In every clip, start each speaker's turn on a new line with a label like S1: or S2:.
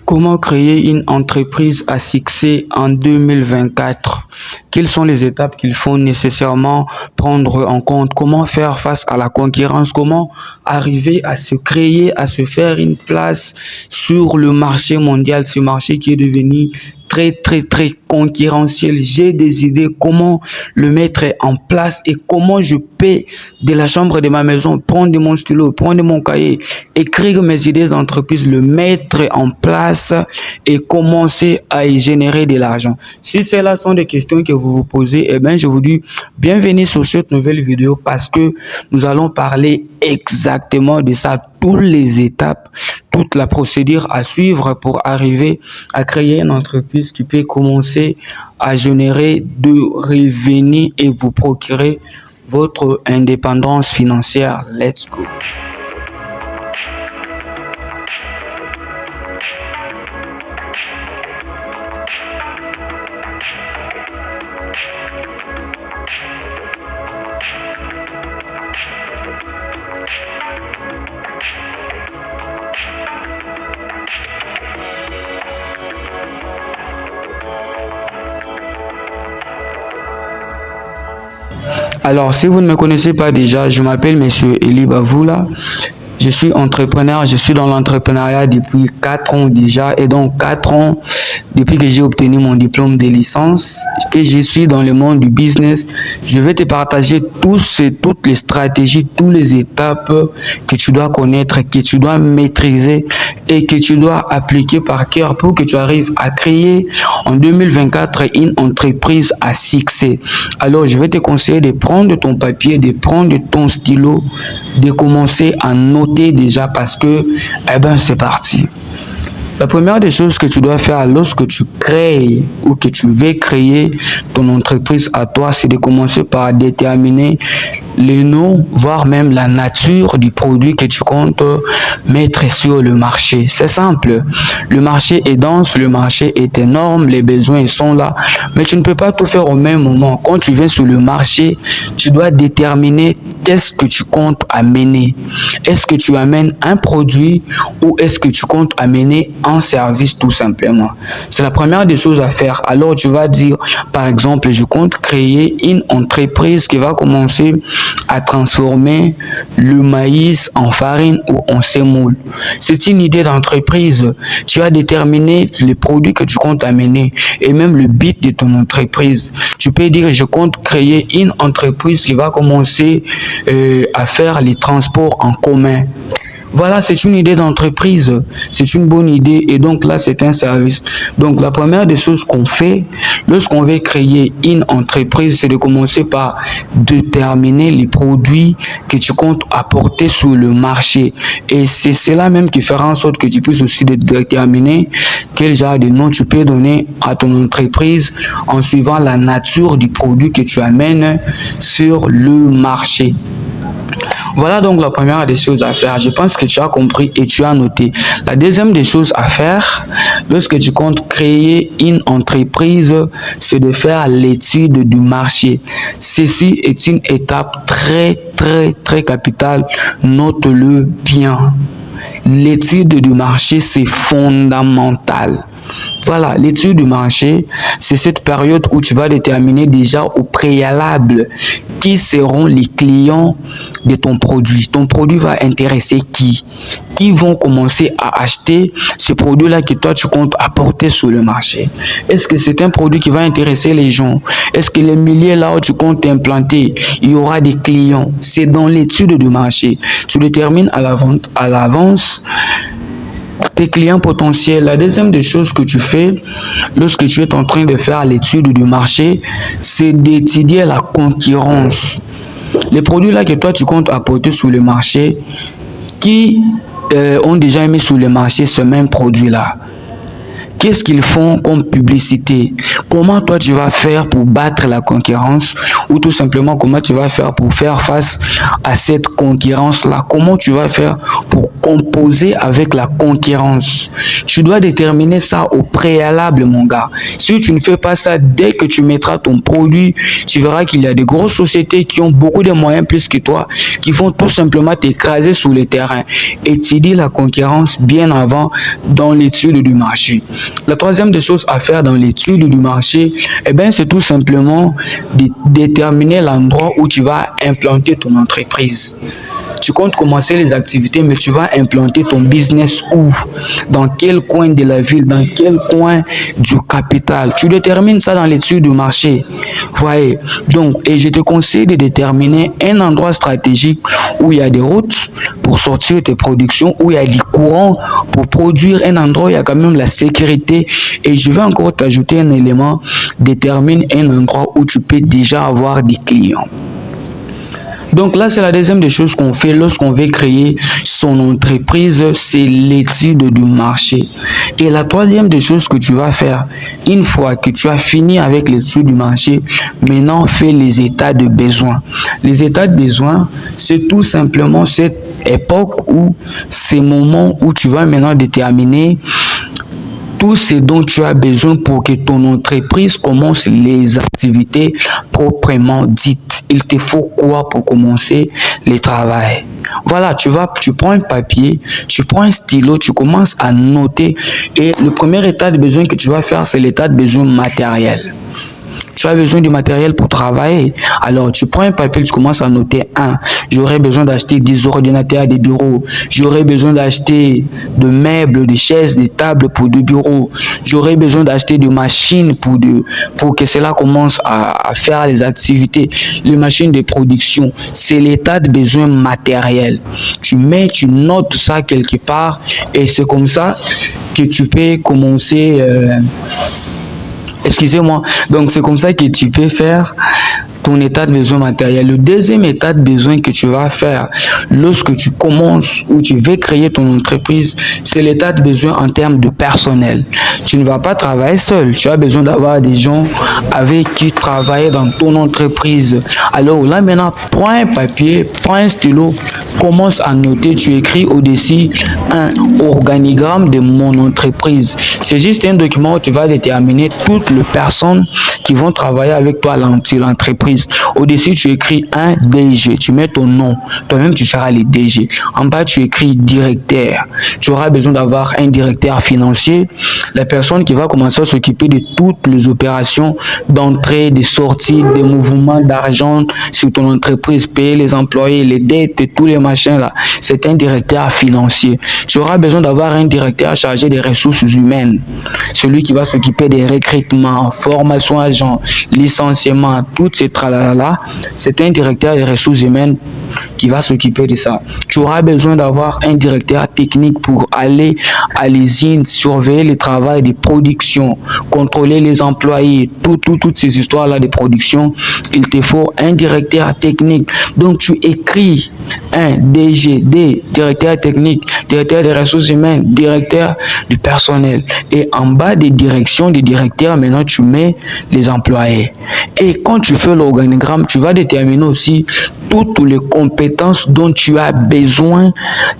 S1: Comment créer une entreprise à succès en 2024? Quelles sont les étapes qu'il faut nécessairement prendre en compte? Comment faire face à la concurrence? Comment arriver à se créer, à se faire une place sur le marché mondial, ce marché qui est devenu très concurrentiel. J'ai des idées comment le mettre en place et comment je peux de la chambre de ma maison prendre mon stylo, prendre mon cahier, écrire mes idées d'entreprise, le mettre en place et commencer à y générer de l'argent. Si celles-là sont des questions que vous vous posez, eh bien, je vous dis bienvenue sur cette nouvelle vidéo parce que nous allons parler exactement de ça, toutes les étapes, toute la procédure à suivre pour arriver à créer une entreprise qui peut commencer à générer de revenus et vous procurer votre indépendance financière. Let's go. Alors, si vous ne me connaissez pas déjà, je m'appelle Monsieur Eli Bavoula. Je suis entrepreneur, je suis dans l'entrepreneuriat depuis 4 ans déjà. Et donc 4 ans, depuis que j'ai obtenu mon diplôme de licence, que je suis dans le monde du business, je vais te partager toutes les stratégies, toutes les étapes que tu dois connaître, que tu dois maîtriser et que tu dois appliquer par cœur pour que tu arrives à créer en 2024 une entreprise à succès. Alors, je vais te conseiller de prendre ton papier, de prendre ton stylo, de commencer à noter déjà parce que, c'est parti. La première des choses que tu dois faire lorsque tu crées ou que tu veux créer ton entreprise à toi, c'est de commencer par déterminer le nom, voire même la nature du produit que tu comptes mettre sur le marché. C'est simple. Le marché est dense, le marché est énorme, les besoins sont là, mais tu ne peux pas tout faire au même moment. Quand tu viens sur le marché, tu dois déterminer qu'est-ce que tu comptes amener. Est-ce que tu amènes un produit ou est-ce que tu comptes amener un service tout simplement? C'est la première des choses à faire. Alors tu vas dire, par exemple, je compte créer une entreprise qui va commencer à transformer le maïs en farine ou en semoule. C'est une idée d'entreprise. Tu as déterminé les produits que tu comptes amener et même le but de ton entreprise. Tu peux dire, je compte créer une entreprise qui va commencer à faire les transports en commun. Voilà, c'est une idée d'entreprise, c'est une bonne idée et donc là, c'est un service. Donc, la première des choses qu'on fait lorsqu'on veut créer une entreprise, c'est de commencer par déterminer les produits que tu comptes apporter sur le marché. Et c'est cela même qui fera en sorte que tu puisses aussi déterminer quel genre de nom tu peux donner à ton entreprise en suivant la nature du produit que tu amènes sur le marché. Voilà donc la première des choses à faire. Je pense que tu as compris et tu as noté. La deuxième des choses à faire, lorsque tu comptes créer une entreprise, c'est de faire l'étude du marché. Ceci est une étape très capitale. Note-le bien. L'étude du marché, c'est fondamental. Voilà, l'étude du marché, c'est cette période où tu vas déterminer déjà au préalable qui seront les clients de ton produit. Ton produit va intéresser qui vont commencer à acheter ce produit-là que toi tu comptes apporter sur le marché. Est-ce que c'est un produit qui va intéresser les gens? Est-ce que les milliers là où tu comptes implanter, il y aura des clients? C'est dans l'étude du marché. Tu détermines à l'avance tes clients potentiels. La deuxième des choses que tu fais lorsque tu es en train de faire l'étude du marché, c'est d'étudier la concurrence. Les produits là que toi tu comptes apporter sur le marché, qui ont déjà mis sur le marché ce même produit là. Qu'est-ce qu'ils font comme publicité? Comment toi tu vas faire pour battre la concurrence, ou tout simplement comment tu vas faire pour faire face à cette concurrence-là? Comment tu vas faire pour composer avec la concurrence? Tu dois déterminer ça au préalable, mon gars. Si tu ne fais pas ça, dès que tu mettras ton produit, tu verras qu'il y a des grosses sociétés qui ont beaucoup de moyens plus que toi, qui vont tout simplement t'écraser sur le terrain. Étudie la concurrence bien avant dans l'étude du marché. La troisième des choses à faire dans l'étude du marché, c'est tout simplement de déterminer l'endroit où tu vas implanter ton entreprise. Tu comptes commencer les activités, mais tu vas implanter ton business où? Dans quel coin de la ville? Dans quel coin du capital? Tu détermines ça dans l'étude du marché. Voyez. Donc, et je te conseille de déterminer un endroit stratégique où il y a des routes pour sortir tes productions, où il y a des courants pour produire, un endroit où il y a quand même la sécurité. Et je vais encore t'ajouter un élément, détermine un endroit où tu peux déjà avoir des clients. Donc là, c'est la deuxième des choses qu'on fait lorsqu'on veut créer son entreprise, c'est l'étude du marché. Et la troisième des choses que tu vas faire, une fois que tu as fini avec l'étude du marché, maintenant fais les états de besoin. Les états de besoin, c'est tout simplement cette époque ou ces moments où tu vas maintenant déterminer tout ce dont tu as besoin pour que ton entreprise commence les activités proprement dites. Il te faut quoi pour commencer le travail? Voilà, tu prends un papier, tu prends un stylo, tu commences à noter. Et le premier état de besoin que tu vas faire, c'est l'état de besoin matériel. Tu as besoin du matériel pour travailler. Alors, tu prends un papier, tu commences à noter. J'aurais besoin d'acheter des ordinateurs, des bureaux. J'aurais besoin d'acheter de meubles, des chaises, des tables pour des bureaux. J'aurais besoin d'acheter des machines pour que cela commence à faire les activités. Les machines de production, c'est l'état de besoin matériel. Tu notes ça quelque part et c'est comme ça que tu peux commencer... Excusez-moi. Donc, c'est comme ça que tu peux faire ton état de besoin matériel. Le deuxième état de besoin que tu vas faire lorsque tu commences ou tu veux créer ton entreprise, c'est l'état de besoin en termes de personnel. Tu ne vas pas travailler seul. Tu as besoin d'avoir des gens avec qui travailler dans ton entreprise. Alors là, maintenant, prends un papier, prends un stylo, commence à noter. Tu écris au-dessus un organigramme de mon entreprise. C'est juste un document où tu vas déterminer toutes les personnes qui vont travailler avec toi sur l'entreprise. Au-dessus, tu écris un DG. Tu mets ton nom. Toi-même, tu seras le DG. En bas, tu écris directeur. Tu auras besoin d'avoir un directeur financier. La personne qui va commencer à s'occuper de toutes les opérations d'entrée, de sortie, des mouvements d'argent sur ton entreprise, payer les employés, les dettes et tous les machins là. C'est un directeur financier. Tu auras besoin d'avoir un directeur chargé des ressources humaines. Celui qui va s'occuper des recrutements, formation agent, licenciement, toutes ces tralala, c'est un directeur des ressources humaines qui va s'occuper de ça. Tu auras besoin d'avoir un directeur technique pour aller à l'usine, surveiller le travail de production, contrôler les employés, toutes ces histoires-là de production. Il te faut un directeur technique. Donc, tu écris un DGD, directeur technique, directeur des ressources humaines, directeur du personnel. Et en bas des directions des directeurs, maintenant, tu mets les employés. Et quand tu fais l'organigramme, tu vas déterminer aussi toutes les compétences dont tu as besoin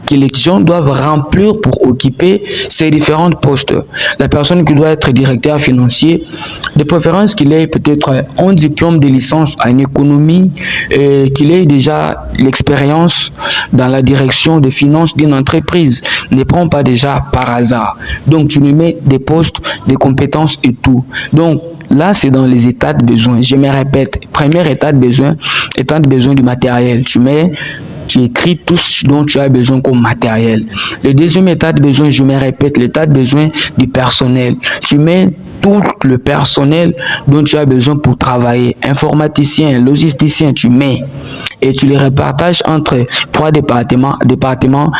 S1: que les gens doivent remplir pour occuper ces différents postes. La personne qui doit être directeur financier, de préférence qu'il ait peut-être un diplôme de licence en économie, qu'il ait déjà l'expérience dans la direction des finances d'une entreprise. Ne prends pas déjà par hasard. Donc, tu lui mets des postes, des compétences et tout. Donc, là, c'est dans les états de besoin. Je me répète, premier état de besoin du matériel. Tu écris tout ce dont tu as besoin comme matériel. Le deuxième état de besoin, je me répète, l'état de besoin du personnel. Tu mets tout le personnel dont tu as besoin pour travailler. Informaticien, logisticien, tu mets. Et tu les repartages entre trois départements,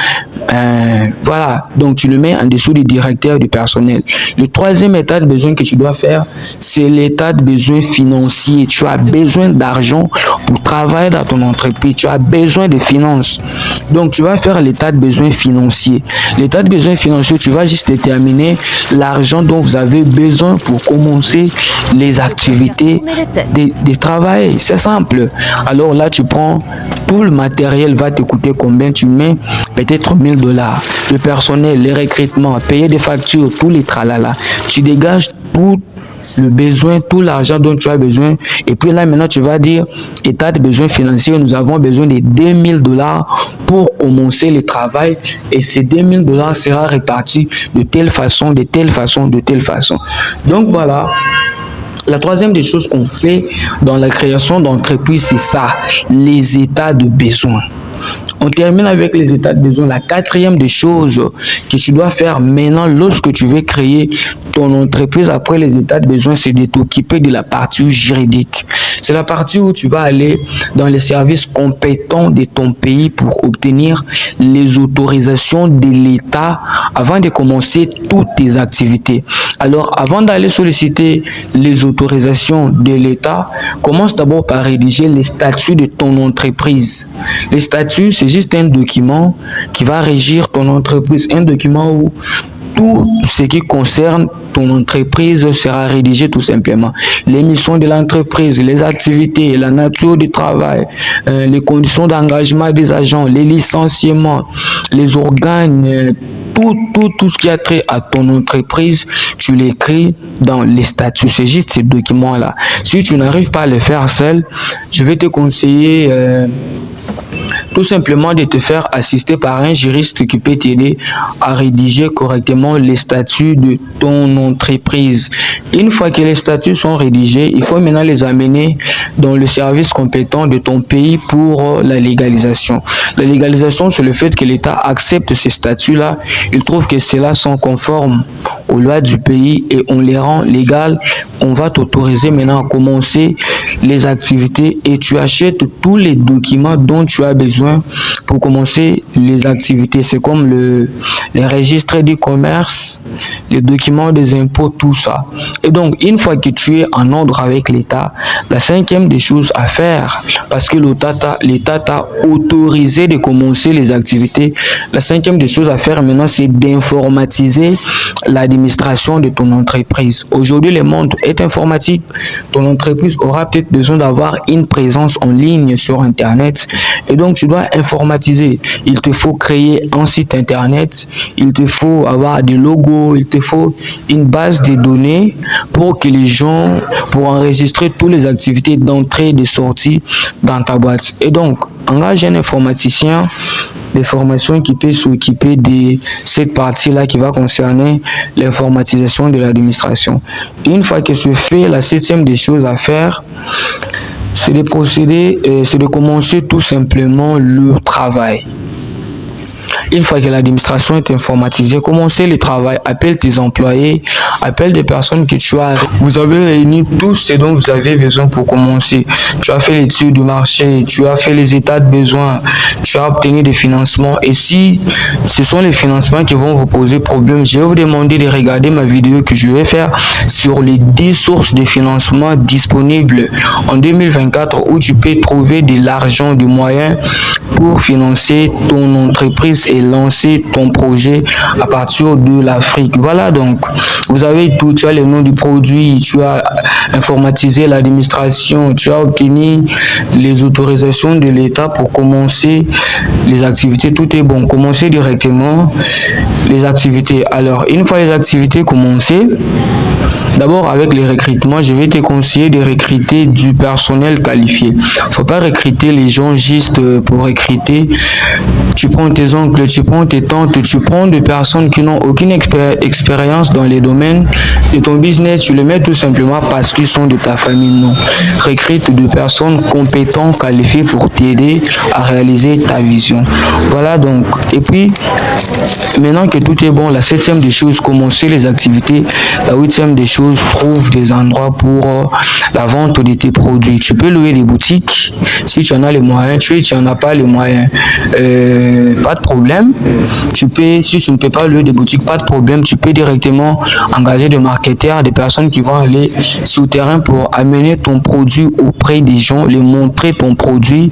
S1: Voilà, donc tu le mets en dessous du directeur du personnel. Le troisième état de besoin que tu dois faire, c'est l'état de besoin financier. Tu as besoin d'argent pour travailler dans ton entreprise. Tu as besoin de finances. Donc, tu vas faire l'état de besoin financier. L'état de besoin financier, tu vas juste déterminer l'argent dont vous avez besoin pour commencer les activités de travail. C'est simple. Alors là, tu prends tout le matériel, va te coûter combien? Tu mets peut-être 1000 $. Le personnel, les recrutements, payer des factures, tous les tralala. Tu dégages tout le besoin, tout l'argent dont tu as besoin. Et puis là, maintenant, tu vas dire, état de besoin financier, nous avons besoin de 2000 $ pour commencer le travail. Et ces 2000 $ sera réparti de telle façon, de telle façon, de telle façon. Donc voilà. La troisième des choses qu'on fait dans la création d'entreprise, c'est ça, les états de besoin. On termine avec les états de besoin. La quatrième des choses que tu dois faire maintenant lorsque tu veux créer ton entreprise après les états de besoin, c'est de t'occuper de la partie juridique. C'est la partie où tu vas aller dans les services compétents de ton pays pour obtenir les autorisations de l'État avant de commencer toutes tes activités. Alors, avant d'aller solliciter les autorisations de l'État, commence d'abord par rédiger les statuts de ton entreprise. Les statuts, c'est juste un document qui va régir ton entreprise, un document où tout ce qui concerne ton entreprise sera rédigé tout simplement. Les missions de l'entreprise, les activités, la nature du travail, les conditions d'engagement des agents, les licenciements, les organes, tout ce qui a trait à ton entreprise, tu l'écris dans les statuts. C'est juste ces documents-là. Si tu n'arrives pas à le faire seul, je vais te conseiller tout simplement de te faire assister par un juriste qui peut t'aider à rédiger correctement les statuts de ton entreprise. Une fois que les statuts sont rédigés, il faut maintenant les amener dans le service compétent de ton pays pour la légalisation. La légalisation, c'est le fait que l'État accepte ces statuts-là. Il trouve que ceux-là sont conformes aux lois du pays et on les rend légales. On va t'autoriser maintenant à commencer les activités et tu achètes tous les documents dont tu as besoin pour commencer les activités. C'est comme les registres du commerce, les documents des impôts, tout ça. Et donc, une fois que tu es en ordre avec l'État, la cinquième des choses à faire, parce que l'État t'a autorisé de commencer les activités, la cinquième des choses à faire maintenant, c'est d'informatiser l'administration de ton entreprise. Aujourd'hui, le monde est informatique. Ton entreprise aura peut-être besoin d'avoir une présence en ligne sur Internet. Et donc, tu dois informatiser. Il te faut créer un site Internet. Il te faut avoir des logos. Il te faut une base de données pour que les gens, pour enregistrer toutes les activités d'entrée et de sortie dans ta boîte. Et donc, engage un informaticien de formation qui peut s'occuper de cette partie-là qui va concerner l'informatisation de l'administration. Une fois que c'est fait, la septième des choses à faire, c'est de procéder, c'est de commencer tout simplement le travail. Une fois que l'administration est informatisée, commencez le travail, appelle tes employés, appelle des personnes que tu as. Vous avez réuni tout ce dont vous avez besoin pour commencer. Tu as fait l'étude du marché, tu as fait les états de besoin, tu as obtenu des financements. Et si ce sont les financements qui vont vous poser problème, je vais vous demander de regarder ma vidéo que je vais faire sur les 10 sources de financement disponibles en 2024 où tu peux trouver de l'argent, du moyen pour financer ton entreprise et lancer ton projet à partir de l'Afrique. Voilà, donc vous avez tout, tu as le nom du produit, tu as informatisé l'administration, tu as obtenu les autorisations de l'État pour commencer les activités, tout est bon. Commencez directement les activités. Alors, une fois les activités commencées, d'abord avec les recrutements, je vais te conseiller de recruter du personnel qualifié. Faut pas recruter les gens juste pour recruter. Tu prends tes oncles, tu prends tes tantes, tu prends des personnes qui n'ont aucune expérience dans les domaines de ton business, tu les mets tout simplement parce qu'ils sont de ta famille. Non. Recrute de personnes compétentes, qualifiées pour t'aider à réaliser ta vision. Voilà donc. Et puis, maintenant que tout est bon, la septième des choses, commencer les activités. La huitième des choses, trouve des endroits pour la vente de tes produits. Tu peux louer des boutiques si tu en as les moyens. Tu n'en as pas les moyens, pas de problème. Si tu ne peux pas louer des boutiques, pas de problème. Tu peux directement engager des marketeurs, des personnes qui vont aller sur le terrain pour amener ton produit auprès des gens, les montrer ton produit.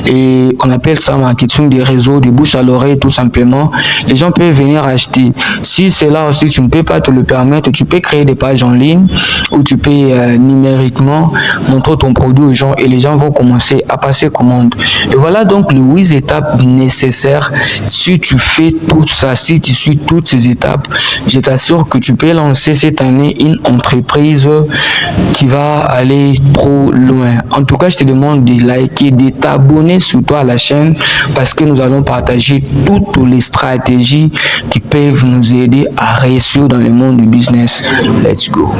S1: Et on appelle ça marketing des réseaux, de bouche à l'oreille tout simplement. Les gens peuvent venir acheter. Si c'est là aussi, tu ne peux pas te le permettre, tu peux créer des pages en ligne où tu peux numériquement montrer ton produit aux gens et les gens vont commencer à passer commande. Et voilà donc les 8 étapes nécessaires. Si tu fais tout ça, si tu suis toutes ces étapes, je t'assure que tu peux lancer cette année une entreprise qui va aller trop loin. En tout cas, je te demande de liker, de t'abonner surtout à la chaîne parce que nous allons partager toutes les stratégies qui peuvent nous aider à réussir dans le monde du business. Let's go.